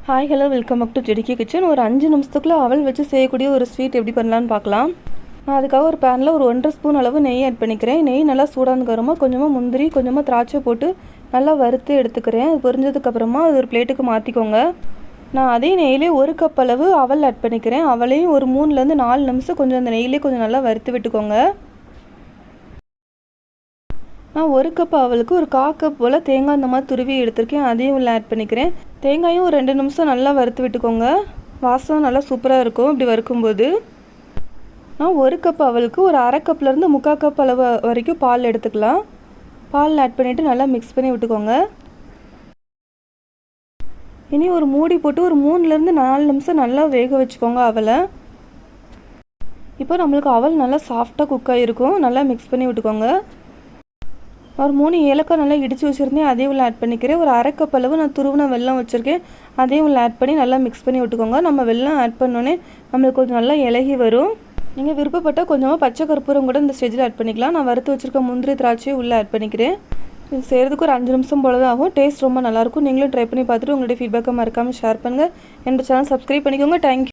Hi hello welcome back to ஜெடிக்கி kitchen. ஒரு 5 நிமிஷத்துக்குள்ளே அவல் வச்சு செய்யக்கூடிய ஒரு ஸ்வீட் எப்படி பண்ணலான்னு பார்க்கலாம். நான் அதுக்காக ஒரு பேனில் ஒரு 1.5 ஸ்பூன் அளவு நெய் ஆட் பண்ணிக்கிறேன். நெய் நல்லா சூடானதுக்கப்புறமா கொஞ்சமாக முந்திரி கொஞ்சமாக திராட்சை போட்டு நல்லா வறுத்து எடுத்துக்கிறேன். அது பொரிஞ்சதுக்கப்புறமா அது ஒரு பிளேட்டுக்கு மாற்றிக்கோங்க. நான் அதே நெய்யிலே 1 கப் அளவு அவல் ஆட் பண்ணிக்கிறேன். அவளையும் ஒரு 3லேருந்து 4 நிமிஷம் கொஞ்சம் அந்த நெய்யிலே கொஞ்சம் நல்லா வறுத்து விட்டுக்கோங்க. நான் 1 கப் அவலுக்கு ஒரு 1/4 கப் போல் தேங்காய் இந்த மாதிரி துருவி எடுத்திருக்கேன். அதையும் உள்ள ஆட் பண்ணிக்கிறேன். தேங்காயும் ஒரு 2 நிமிஷம் நல்லா வறுத்து விட்டுக்கோங்க. வாசம் நல்லா சூப்பராக இருக்கும் இப்படி வறுக்கும்போது. நான் 1 கப் அவலுக்கு ஒரு 1/2 கப்லேருந்து 3/4 கப் அளவு வரைக்கும் பால் எடுத்துக்கலாம். பால் ஆட் பண்ணிவிட்டு நல்லா மிக்ஸ் பண்ணி விட்டுக்கோங்க. இனி ஒரு மூடி போட்டு ஒரு 3லேருந்து 4 நிமிஷம் நல்லா வேக வச்சுக்கோங்க அவலை. இப்போ நம்மளுக்கு அவல் நல்லா சாஃப்டாக குக் ஆகிருக்கும். நல்லா மிக்ஸ் பண்ணி விட்டுக்கோங்க. ஒரு 3 ஏலக்காய் நல்லா இடித்து வச்சுருந்தேன். அதையும் உள்ள ஆட் பண்ணிக்கிறேன். ஒரு 1/2 கப் அளவு நான் துருவின வெல்லம் வச்சுருக்கேன். அதையும் உள்ள ஆட் பண்ணி நல்லா மிக்ஸ் பண்ணி விட்டுக்கோங்க. நம்ம வெல்லம் ஆட் பண்ணோன்னே நம்மளுக்கு கொஞ்சம் நல்லா இலகி வரும். நீங்கள் விருப்பப்பட்டால் கொஞ்சமாக பச்சை கற்பூரம் கூட இந்த ஸ்டேஜில் ஆட் பண்ணிக்கலாம். நான் வறுத்து வச்சுருக்க முந்திரி திராட்சையும் உள்ளே ஆட் பண்ணிக்கிறேன். இது செய்கிறதுக்கு ஒரு 5 நிமிஷம் போல தான் ஆகும். டேஸ்ட் ரொம்ப நல்லாயிருக்கும். நீங்களும் ட்ரை பண்ணி பார்த்துட்டு உங்களுடைய ஃபீட்பேக்கை மறக்காமல் ஷேர் பண்ணுங்கள். என்னோட சேனல் சப்ஸ்கிரைப் பண்ணிக்கோங்க. தேங்க்யூ.